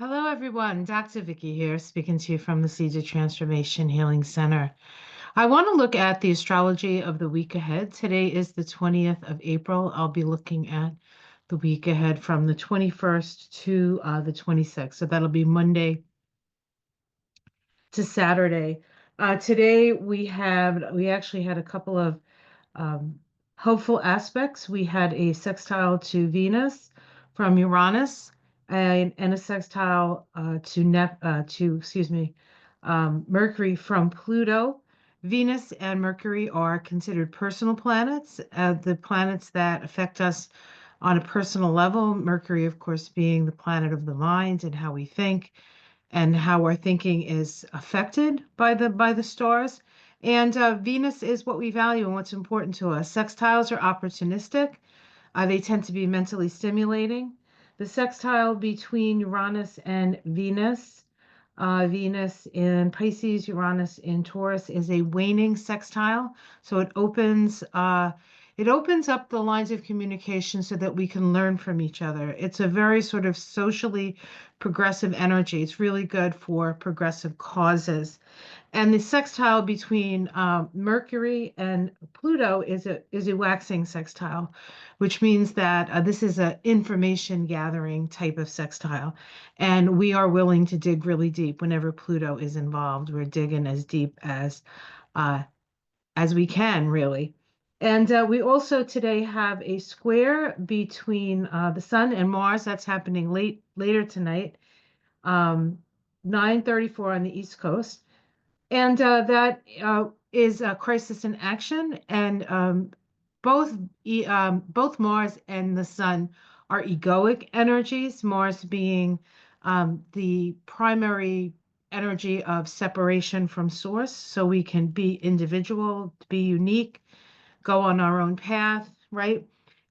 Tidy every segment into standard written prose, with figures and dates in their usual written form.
Hello, everyone. Dr. Vicky here, speaking to you from the Seeds of Transformation Healing Center. I want to look at the astrology of the week ahead. Today is the 20th of April. I'll be looking at the week ahead from the 21st to the 26th. So that'll be Monday to Saturday. Today we actually had a couple of um, hopeful aspects. We had a sextile to Venus from Uranus and a sextile to Mercury from Pluto. Venus and Mercury are considered personal planets, the planets that affect us on a personal level. Mercury, of course, being the planet of the mind and how we think and how our thinking is affected by the stars. And Venus is what we value and what's important to us. Sextiles are opportunistic. They tend to be mentally stimulating. The sextile between Uranus and Venus, Venus in Pisces, Uranus in Taurus, is a waning sextile. So it opens up the lines of communication so that we can learn from each other. It's a very sort of socially progressive energy. It's really good for progressive causes. And the sextile between Mercury and Pluto is a waxing sextile, which means that this is an information gathering type of sextile, and we are willing to dig really deep whenever Pluto is involved. We're digging as deep uh, as we can, really. And we also today have a square between the Sun and Mars. That's happening later tonight, 9:34 on the East Coast. And that is a crisis in action, and both Mars and the Sun are egoic energies. Mars being the primary energy of separation from source, so we can be individual, be unique, go on our own path, right?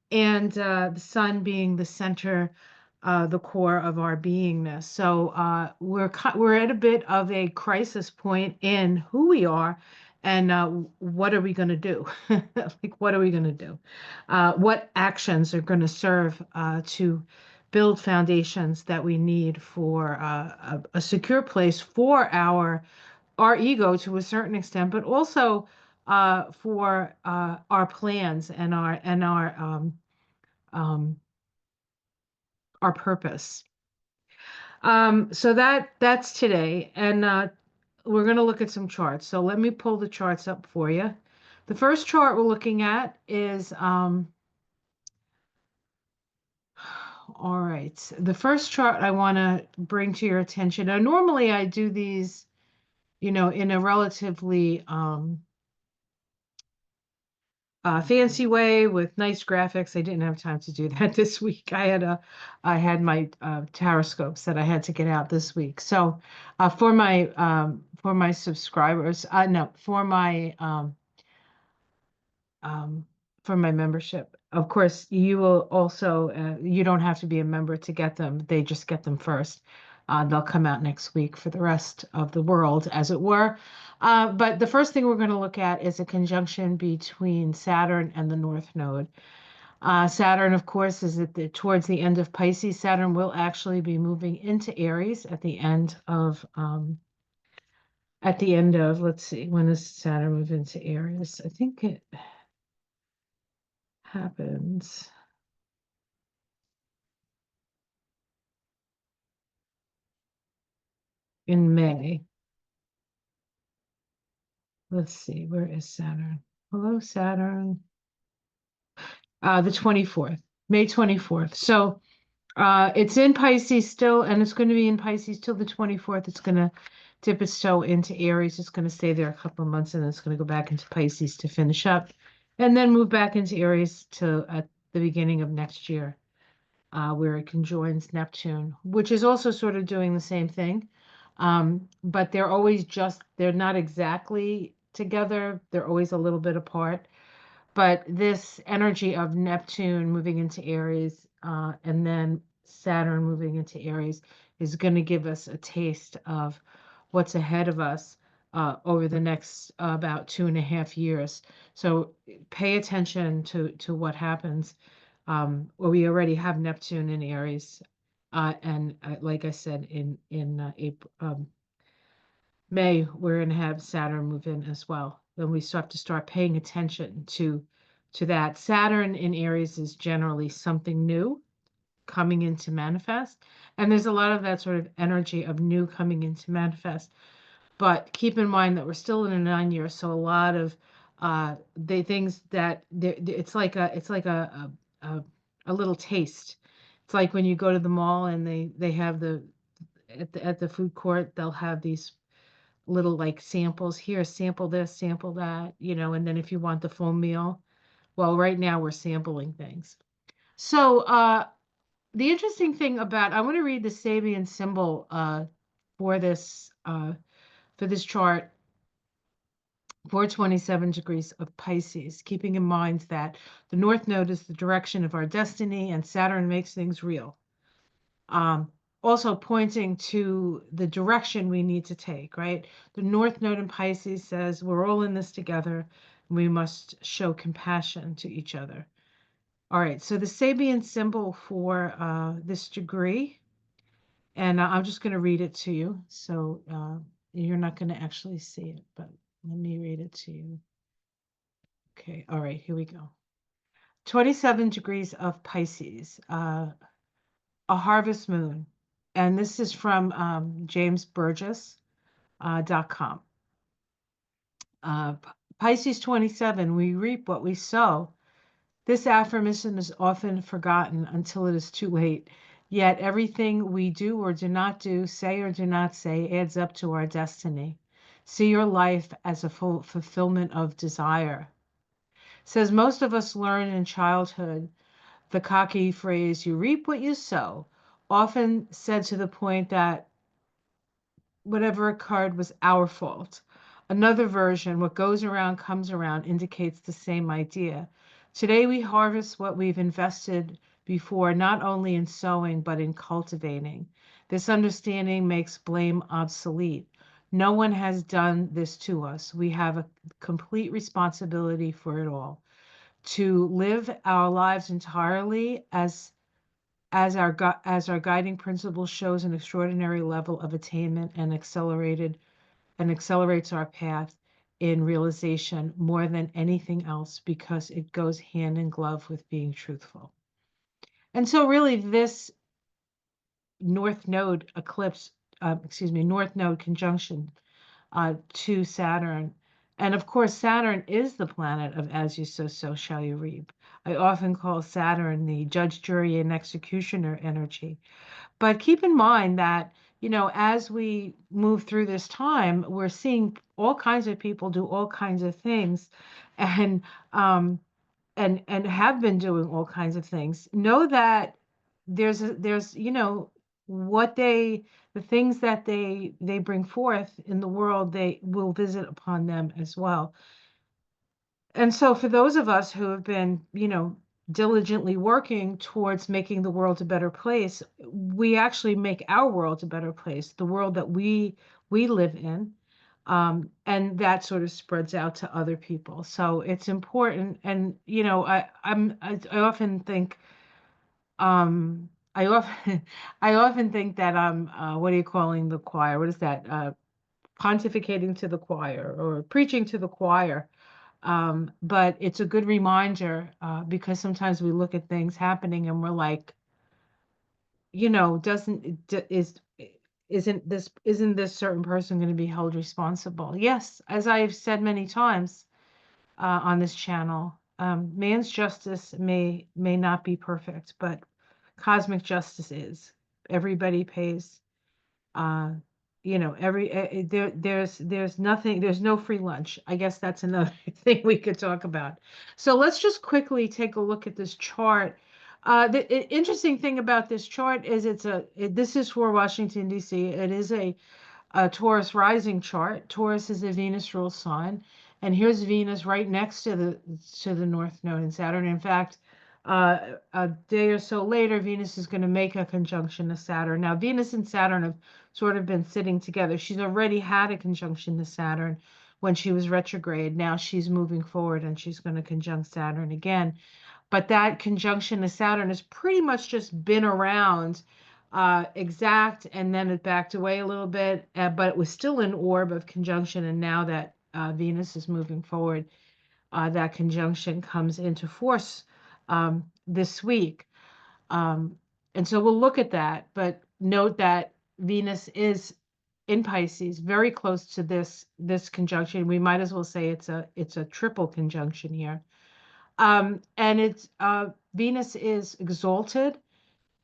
And the Sun being the center, the core of our beingness. So we're at a bit of a crisis point in who we are, and what are we going to do? Like, what are we going to do? What actions are going to serve to build foundations that we need for a secure place for our ego to a certain extent, but also for our plans and um, our purpose. So that's today, and we're going to look at some charts. So let me pull the charts up for you. The first chart we're looking at is all right. The first chart I want to bring to your attention. Now, normally I do these, in a relatively fancy way with nice graphics. I didn't have time to do that this week. I had my taroscopes that I had to get out this week. So for my subscribers, no, um, for my membership. Of course, you will also you don't have to be a member to get them. They just get them first. They'll come out next week for the rest of the world, as it were. But the first thing we're going to look at is a conjunction between Saturn and the North Node. Saturn, of course, is towards the end of Pisces. Saturn will actually be moving into Aries at the end of, let's see, when does Saturn move into Aries? I think it happens in May. Let's see, where is Saturn? Hello, Saturn. The 24th, May 24th. So it's in Pisces still, and it's going to be in Pisces till the 24th. It's going to dip its toe into Aries. It's going to stay there a couple of months, and then it's going to go back into Pisces to finish up, and then move back into Aries to at the beginning of next year, where it conjoins Neptune, which is also sort of doing the same thing. But they're not exactly together. They're always a little bit apart. But this energy of Neptune moving into Aries and then Saturn moving into Aries is going to give us a taste of what's ahead of us over the next about 2.5 years. So pay attention to what happens. Well, we already have Neptune in Aries, And like I said, in April, May, we're going to have Saturn move in as well. Then we start to start paying attention to that. Saturn in Aries is generally something new coming into manifest, and there's a lot of that sort of energy of new coming into manifest. But keep in mind that we're still in a 9 year, so a lot of the things that it's like a little taste. It's like when you go to the mall and they have the at the food court, they'll have these little like samples here, sample this, sample that, and then if you want the full meal, well, right now we're sampling things. So the interesting thing about I want to read the Sabian symbol for this for this chart for 27 degrees of Pisces, keeping in mind that the North Node is the direction of our destiny and Saturn makes things real. Um, Also pointing to the direction we need to take, right? The North Node in Pisces says we're all in this together. And we must show compassion to each other. All right, so the Sabian symbol for this degree, and I'm just going to read it to you. So you're not going to actually see it, but let me read it to you. Okay, all right, here we go. 27 degrees of Pisces, a harvest moon. And this is from jamesburgess.com. Pisces 27, we reap what we sow. This affirmation is often forgotten until it is too late. Yet everything we do or do not do, say or do not say, adds up to our destiny. See your life as a full fulfillment of desire. Says most of us learn in childhood the cocky phrase, you reap what you sow, often said to the point that whatever occurred was our fault. Another version, what goes around comes around, indicates the same idea. Today we harvest what we've invested before, not only in sowing, but in cultivating. This understanding makes blame obsolete. No one has done this to us. We have a complete responsibility for it all. To live our lives entirely as our guiding principle shows an extraordinary level of attainment and accelerates our path in realization more than anything else because it goes hand in glove with being truthful. And so really this North Node eclipse, North Node conjunction to Saturn. And of course, Saturn is the planet of as you sow, so shall you reap. I often call Saturn the judge, jury, and executioner energy. But keep in mind that, as we move through this time, we're seeing all kinds of people do all kinds of things and um and have been doing all kinds of things. Know that there's what the things that they bring forth in the world, they will visit upon them as well. And so for those of us who have been, diligently working towards making the world a better place, we actually make our world a better place, the world that we live in. And that sort of spreads out to other people. So it's important. And, I often think, I often, I often think that I'm, what are you calling the choir? What is that? Pontificating to the choir or preaching to the choir. But it's a good reminder because sometimes we look at things happening and we're like, doesn't d- is isn't this certain person going to be held responsible? Yes, as I've said many times on this channel, man's justice may not be perfect, but cosmic justice is. Everybody pays uh there's nothing, there's no free lunch. I guess that's another thing we could talk about. So let's just quickly take a look at this chart. The interesting thing about this chart is this is for Washington D.C. It is a Taurus rising chart. Taurus is a Venus rule sign, and here's Venus right next to the North Node in Saturn. In fact, a day or so later, Venus is going to make a conjunction to Saturn. Now, Venus and Saturn have sort of been sitting together. She's already had a conjunction to Saturn when she was retrograde. Now she's moving forward and she's going to conjunct Saturn again. But that conjunction to Saturn has pretty much just been around exact, and then it backed away a little bit, but it was still an orb of conjunction. And now that Venus is moving forward, that conjunction comes into force this week. Um, and so we'll look at that, but note that Venus is in Pisces, very close to this conjunction. We might as well say it's a triple conjunction here. And it's Venus is exalted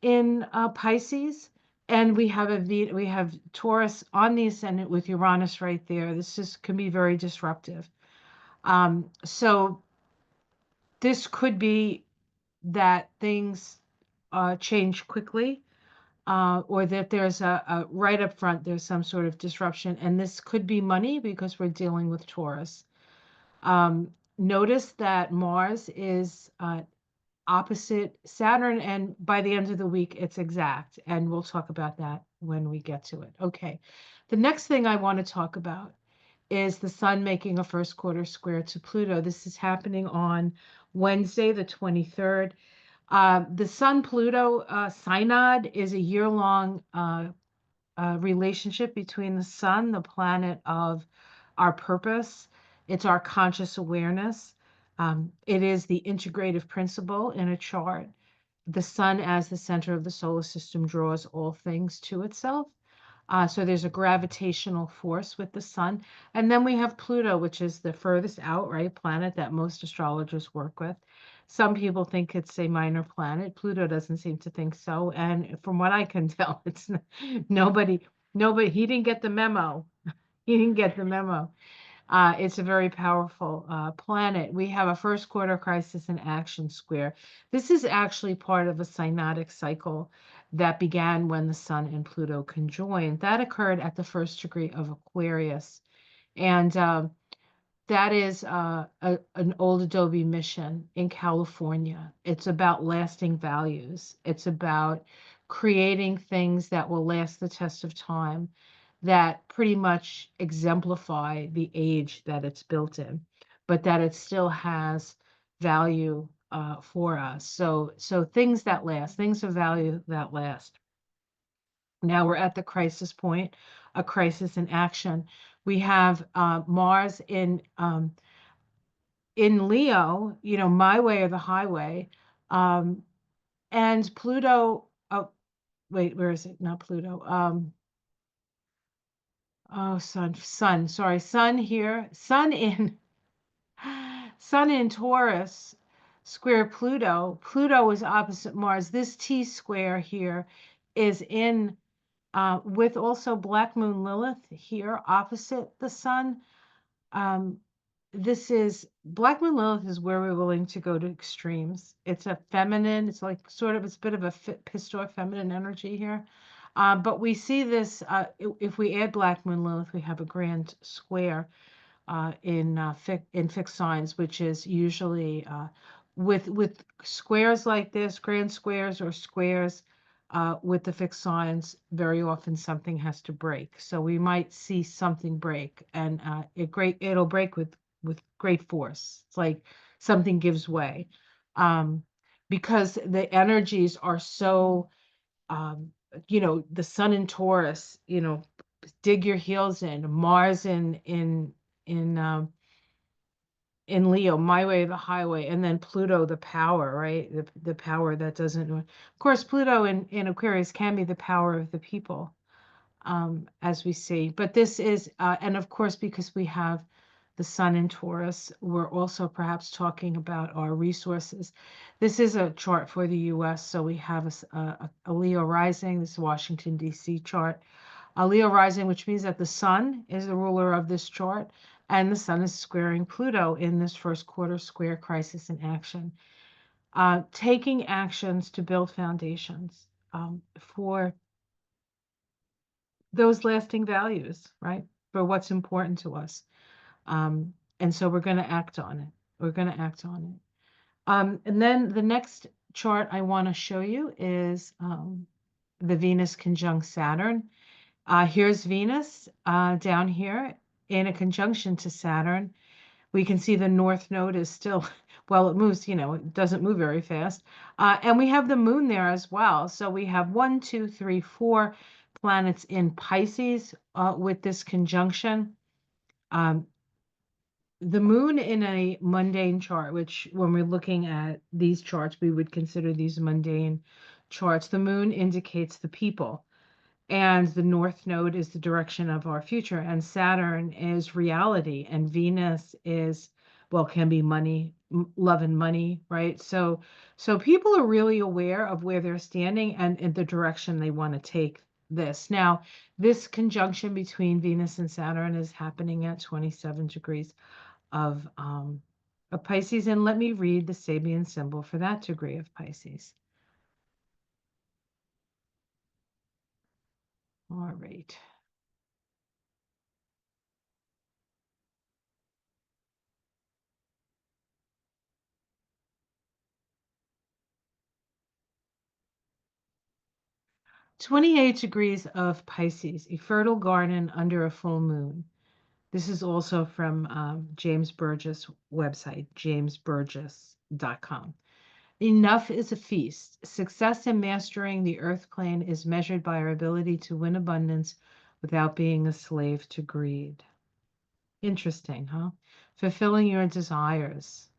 in Pisces, and we have Taurus on the ascendant with Uranus right there. This is can be very disruptive. So this could be that things change quickly, or that there's a right up front, there's some sort of disruption, and this could be money because we're dealing with Taurus. Notice that Mars is opposite Saturn, and by the end of the week, it's exact, and we'll talk about that when we get to it. Okay, the next thing I want to talk about is the Sun making a first quarter square to Pluto. This is happening on Wednesday, the 23rd. The Sun Pluto synod is a year-long relationship between the Sun, the planet of our purpose. It's our conscious awareness. It is the integrative principle in a chart. The Sun, as the center of the solar system, draws all things to itself. So there's a gravitational force with the Sun. And then we have Pluto, which is the furthest out, right, planet that most astrologers work with. Some people think it's a minor planet. Pluto doesn't seem to think so. And from what I can tell, it's nobody, he didn't get the memo. He didn't get the memo. It's a very powerful planet. We have a first quarter crisis in action square. This is actually part of a synodic cycle that began when the Sun and Pluto conjoined. That occurred at the first degree of Aquarius. And that is an old Adobe mission in California. It's about lasting values. It's about creating things that will last the test of time, that pretty much exemplify the age that it's built in, but that it still has value for us. So things that last, things of value that last. Now we're at the crisis point, a crisis in action. We have Mars in Leo, my way or the highway, and Pluto. Oh, wait, where is it? Not Pluto. Oh, sorry, Sun here, Sun in Taurus, square Pluto. Pluto is opposite Mars. This T square here is in with also Black Moon Lilith here opposite the Sun. Um, this is Black Moon Lilith is where we're willing to go to extremes. It's a feminine, it's like sort of, it's a bit of a pissed off feminine energy here. But we see this, if we add Black Moon Lilith, we have a grand square in fixed signs, which is usually with squares like this, grand squares or squares with the fixed signs. Very often something has to break, so we might see something break, and it'll break with great force. It's like something gives way, because the energies are so um, the Sun in Taurus, dig your heels in. Mars in in Leo, my way, the highway, and then Pluto, the power, right? The power that doesn't know. Of course, Pluto in Aquarius can be the power of the people, as we see. But this is, and of course, because we have the Sun in Taurus, we're also perhaps talking about our resources. This is a chart for the U.S., so we have a Leo rising. This is Washington, D.C. chart. A Leo rising, which means that the Sun is the ruler of this chart, and the Sun is squaring Pluto in this first quarter square crisis in action. Taking actions to build foundations for those lasting values, right? For what's important to us. And so we're going to act on it. We're going to act on it. And then the next chart I want to show you is the Venus conjunct Saturn. Here's Venus down here in a conjunction to Saturn. We can see the North Node is still, Well, it moves, it doesn't move very fast. And we have the moon there as well. So we have one, two, three, four planets in Pisces with this conjunction. Um, the moon in a mundane chart, which when we're looking at these charts, we would consider these mundane charts. The moon indicates the people, and the north node is the direction of our future, and Saturn is reality, and Venus is, well, can be money, love and money, right? So people are really aware of where they're standing and the direction they want to take this. Now, this conjunction between Venus and Saturn is happening at 27 degrees of Pisces. And let me read the Sabian symbol for that degree of Pisces. All right. 28 degrees of Pisces, a fertile garden under a full moon. This is also from James Burgess' website, jamesburgess.com. Enough is a feast. Success in mastering the earth plane is measured by our ability to win abundance without being a slave to greed. Interesting, huh? Fulfilling your desires.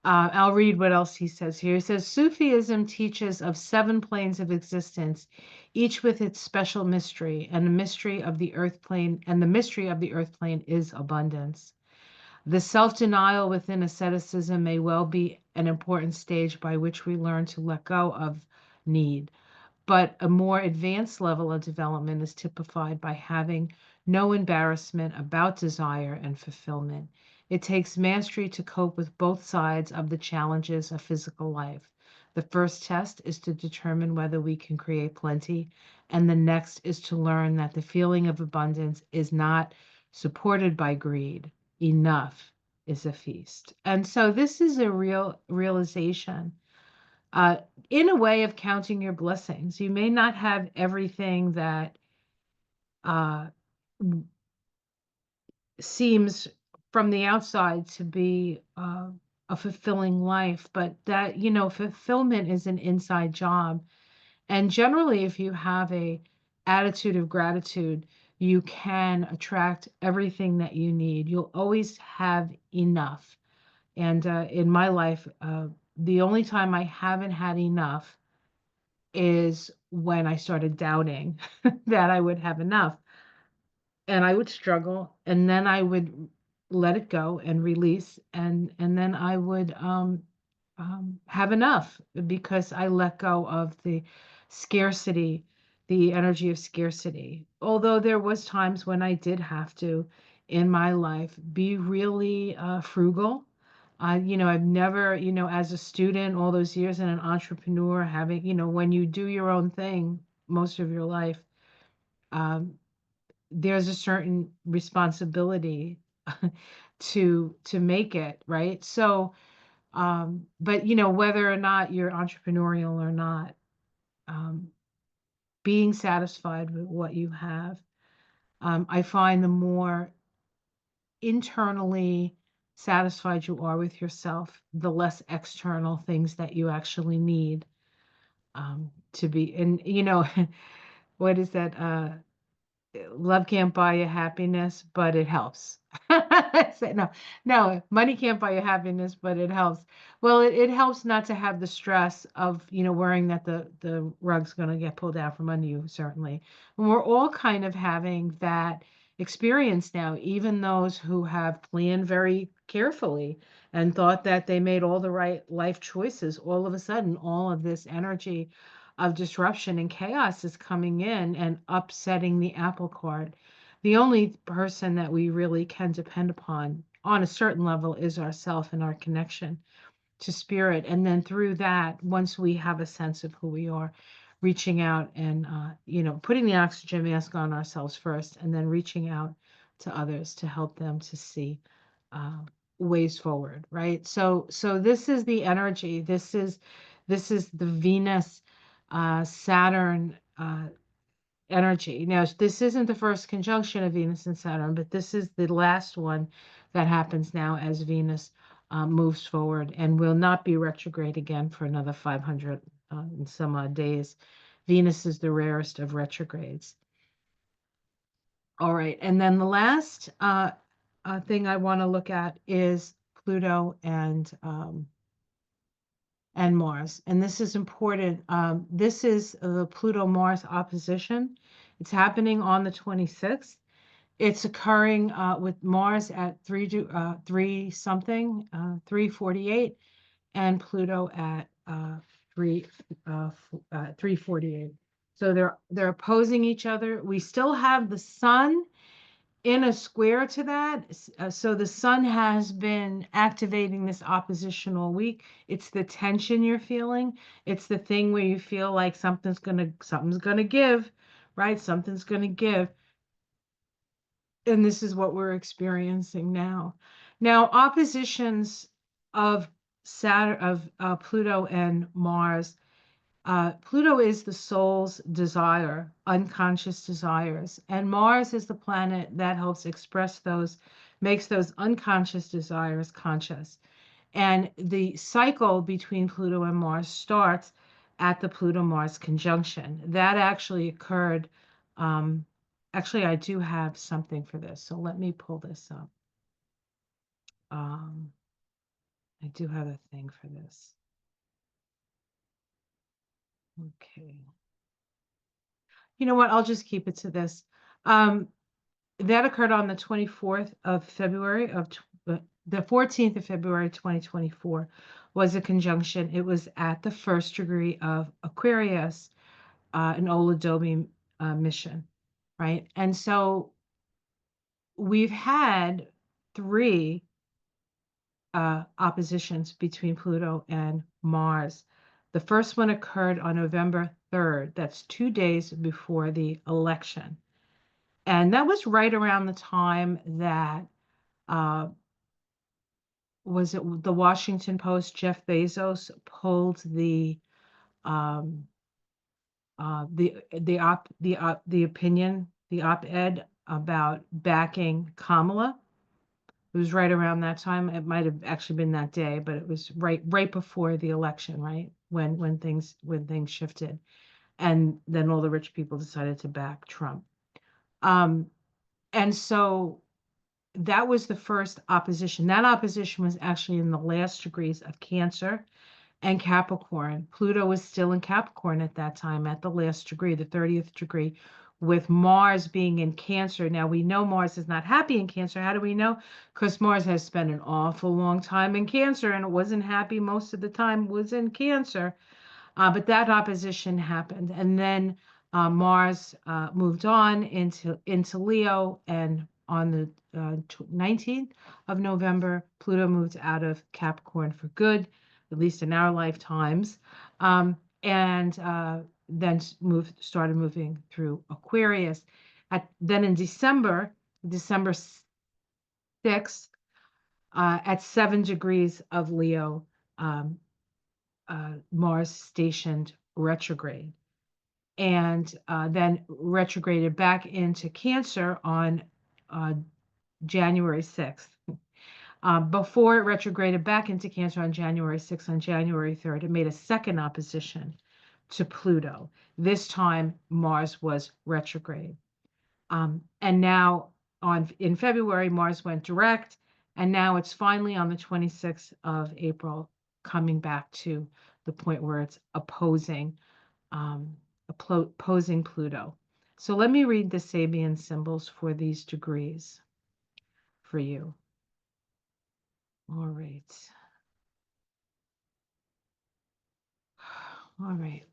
I'll read what else he says here. He says Sufism teaches of seven planes of existence, each with its special mystery, and the mystery of the earth plane, and the mystery of the earth plane is abundance. The self-denial within asceticism may well be an important stage by which we learn to let go of need. But a more advanced level of development is typified by having no embarrassment about desire and fulfillment. It takes mastery to cope with both sides of the challenges of physical life. The first test is to determine whether we can create plenty, and the next is to learn that the feeling of abundance is not supported by greed. Enough is a feast. And so this is a real realization uh, in a way of counting your blessings. You may not have everything that uh, seems from the outside to be a fulfilling life, but that, fulfillment is an inside job. And generally, if you have a attitude of gratitude, you can attract everything that you need. You'll always have enough. And in my life, the only time I haven't had enough is when I started doubting that I would have enough. And I would struggle, and then I would let it go and release, and then I would have enough because I let go of the scarcity, the energy of scarcity. Although there was times when I did have to, in my life, be really frugal. I've never, as a student, all those years, and an entrepreneur, having, when you do your own thing most of your life, um, there's a certain responsibility to make it right. So but whether or not you're entrepreneurial or not, um, being satisfied with what you have, I find the more internally satisfied you are with yourself, the less external things that you actually need to be. And what is that? Love can't buy you happiness, but it helps. I said, no, no, money can't buy you happiness, but it helps. Well, it helps not to have the stress of, worrying that the rug's going to get pulled out from under you, certainly. And we're all kind of having that experience now, even those who have planned very carefully and thought that they made all the right life choices. All of a sudden, all of this energy of disruption and chaos is coming in and upsetting the apple cart. The only person that we really can depend upon on a certain level is ourself and our connection to spirit. And then through that, once we have a sense of who we are, reaching out and, putting the oxygen mask on ourselves first, and then reaching out to others to help them to see uh, ways forward, right? So this is the energy. This is the Venus Saturn energy. Now, this isn't the first conjunction of Venus and Saturn, but this is the last one that happens now as Venus moves forward and will not be retrograde again for another 500 and some odd days. Venus is the rarest of retrogrades. All right, and then the last thing I want to look at is Pluto and Mars, and this is important. This is the Pluto-Mars opposition. It's happening on the 26th. It's occurring with Mars at 3 something, 3:48, and Pluto at 3:48. So they're opposing each other. We still have the Sun in a square to that. So the Sun has been activating this oppositional week. It's the tension you're feeling. It's the thing where you feel like something's gonna give, right? Something's gonna give. And this is what we're experiencing now. Now, oppositions of Saturn, of Pluto and Mars. Pluto is the soul's desire, unconscious desires, and Mars is the planet that helps express those, makes those unconscious desires conscious. And the cycle between Pluto and Mars starts at the Pluto-Mars conjunction. That actually occurred. Um, Actually, I do have something for this, so let me pull this up. Um, I do have a thing for this. Okay. You know what? I'll just keep it to this. Um, that occurred on the 24th of February the 14th of February 2024 was a conjunction. It was at the first degree of Aquarius, an Oladomi mission, right? And so we've had three oppositions between Pluto and Mars. The first one occurred on November 3rd. That's 2 days before the election. And that was right around the time that uh, was it the Washington Post, Jeff Bezos pulled um, the opinion, the op-ed about backing Kamala. It was right around that time. It might have actually been that day, but it was right before the election, right? When things shifted. And then all the rich people decided to back Trump. Um, and so that was the first opposition. That opposition was actually in the last degrees of Cancer and Capricorn. Pluto was still in Capricorn at that time, at the last degree, the 30th degree, with Mars being in Cancer. Now we know Mars is not happy in Cancer. How do we know? Because Mars has spent an awful long time in Cancer and it wasn't happy most of the time, was in Cancer. But that opposition happened. And then Mars moved on into Leo, and on the 19th of November, Pluto moved out of Capricorn for good, at least in our lifetimes, and then started moving through Aquarius. Then in December 6th, at 7 degrees of Leo, um, Mars stationed retrograde, and then retrograded back into Cancer on uh, January 6th. Before it retrograded back into Cancer on January 6th, on January 3rd, it made a second opposition to Pluto. This time, Mars was retrograde. And now in February, Mars went direct, and now it's finally on the 26th of April coming back to the point where it's um, opposing Pluto. So let me read the Sabian symbols for these degrees for you. All right. All right.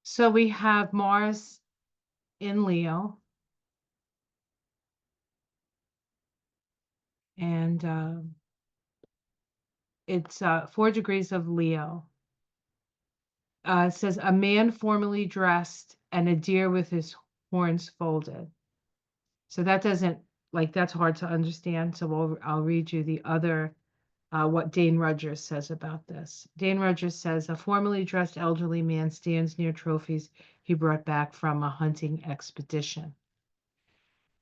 So we have Mars in Leo, and it's 4 degrees of Leo. It says a man formally dressed and a deer with his horns folded. So that doesn't, like, that's hard to understand. So I'll read you the other, what Dane Rogers says about this. Dane Rogers says a formally dressed elderly man stands near trophies he brought back from a hunting expedition.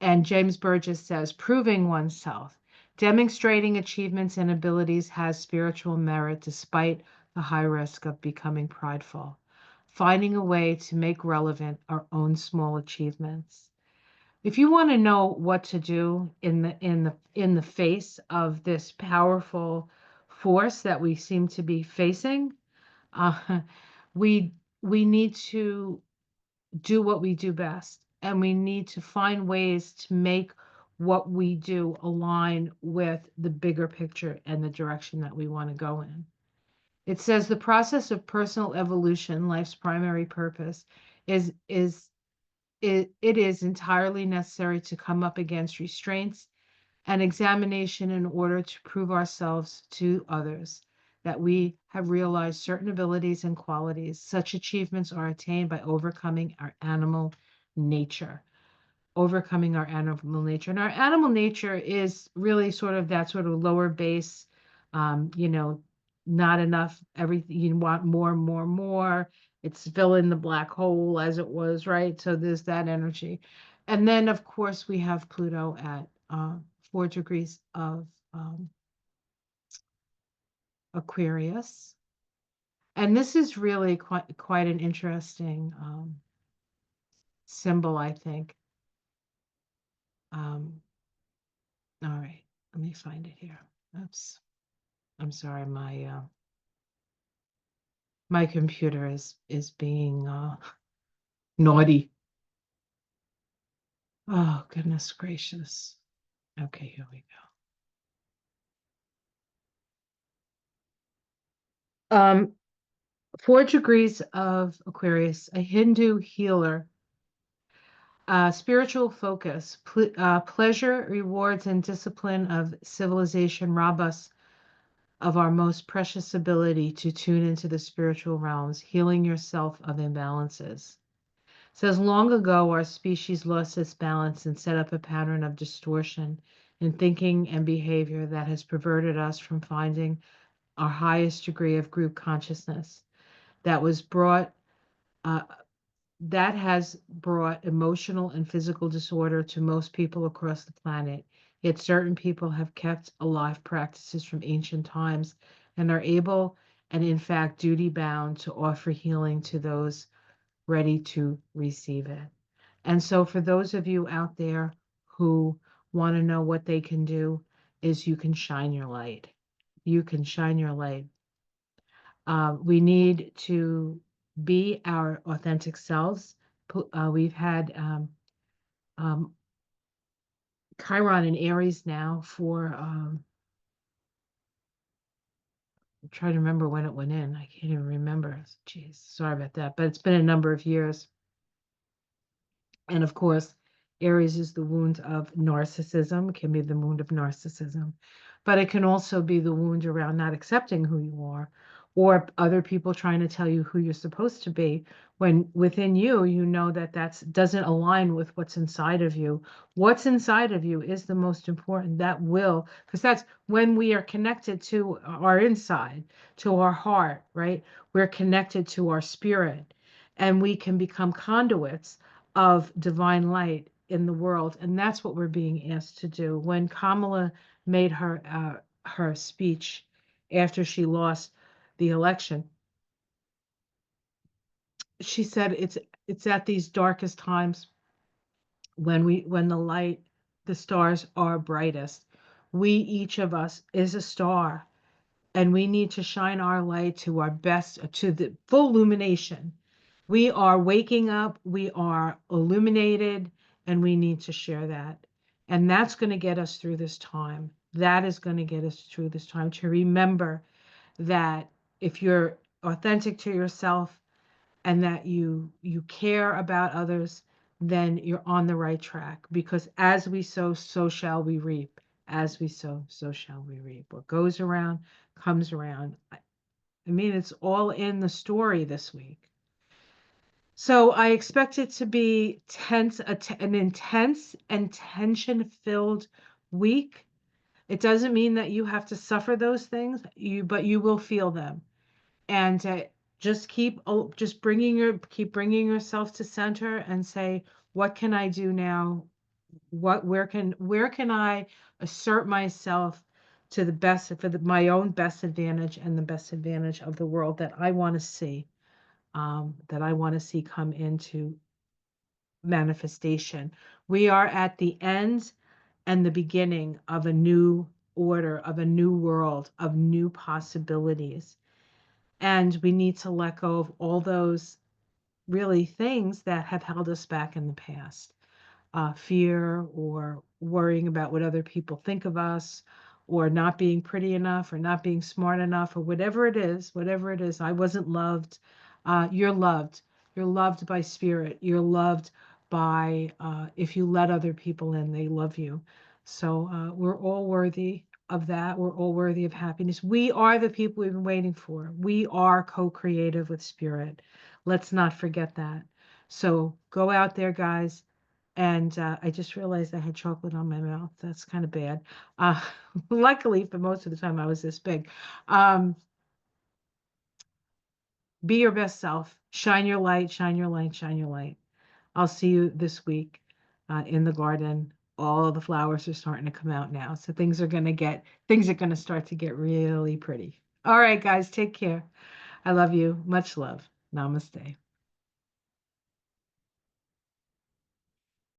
And James Burgess says, proving oneself, demonstrating achievements and abilities has spiritual merit despite the high risk of becoming prideful. Finding a way to make relevant our own small achievements. If you want to know what to do in the face of this powerful force that we seem to be facing, uh, we we need to do what we do best, and we need to find ways to make what we do align with the bigger picture and the direction that we want to go in. It says the process of personal evolution, life's primary purpose, is it is entirely necessary to come up against restraints and examination in order to prove ourselves to others that we have realized certain abilities and qualities. Such achievements are attained by overcoming our animal nature. And our animal nature is really sort of that sort of lower base, you know, not enough, everything, you want more, more, more. It's filling the black hole as it was, right? So there's that energy. And then, of course, we have Pluto at 4 degrees of Aquarius. And this is really quite an interesting symbol, I think. Um, All right, let me find it here. Oops. I'm sorry, my computer is being naughty. Oh, goodness gracious. Okay, here we go. 4 degrees of Aquarius, a Hindu healer, spiritual focus, pleasure, rewards, and discipline of civilization rob us of our most precious ability to tune into the spiritual realms, healing yourself of imbalances. Says long ago, our species lost its balance and set up a pattern of distortion in thinking and behavior that has perverted us from finding our highest degree of group consciousness. That was brought, uh, that has brought emotional and physical disorder to most people across the planet. Yet certain people have kept alive practices from ancient times and are able and in fact duty bound to offer healing to those ready to receive it. And so for those of you out there who want to know what they can do, is you can shine your light. You can shine your light. We need to be our authentic selves. We've had um, Chiron in Aries now for, I'm trying to remember when it went in. I can't even remember. Jeez, sorry about that. But it's been a number of years. And of course, Aries is the wound of narcissism, can be the wound of narcissism, but it can also be the wound around not accepting who you are, or other people trying to tell you who you're supposed to be when within you, you know that that doesn't align with what's inside of you. What's inside of you is the most important. That will, because that's when we are connected to our inside, to our heart, right? We're connected to our spirit, and we can become conduits of divine light in the world, and that's what we're being asked to do. When Kamala made her speech after she lost the election, she said it's at these darkest times when the stars are brightest. We, each of us, is a star, and we need to shine our light to our best, to the full illumination. We are waking up, we are illuminated, and we need to share that. And that's going to get us through this time. That is going to get us through this time, to remember that if you're authentic to yourself and that you care about others, then you're on the right track, because as we sow, so shall we reap. As we sow, so shall we reap. What goes around comes around. I mean, it's all in the story this week. So I expect it to be an intense and tension-filled week. It doesn't mean that you have to suffer those things, but you will feel them. And just keep bringing yourself to center and say, what can I do now where can I assert myself to the best for my own best advantage and the best advantage of the world that I want to see, that I want to see come into manifestation. We are at the end and the beginning of a new order, of a new world, of new possibilities. And we need to let go of all those really things that have held us back in the past. Fear or worrying about what other people think of us, or not being pretty enough, or not being smart enough, or whatever it is, whatever it is. I wasn't loved. You're loved. You're loved by spirit. You're loved by, if you let other people in, they love you. So we're all worthy of that. We're all worthy of happiness. We are the people we've been waiting for. We are co-creative with spirit. Let's not forget that. So go out there, guys, and I just realized I had chocolate on my mouth. That's kind of bad. Uh, luckily, for most of the time, I was this big. Um, be your best self. Shine your light, shine your light, shine your light. I'll see you this week in the garden. All the flowers are starting to come out now. So things are going to start to get really pretty. All right, guys, take care. I love you. Much love. Namaste.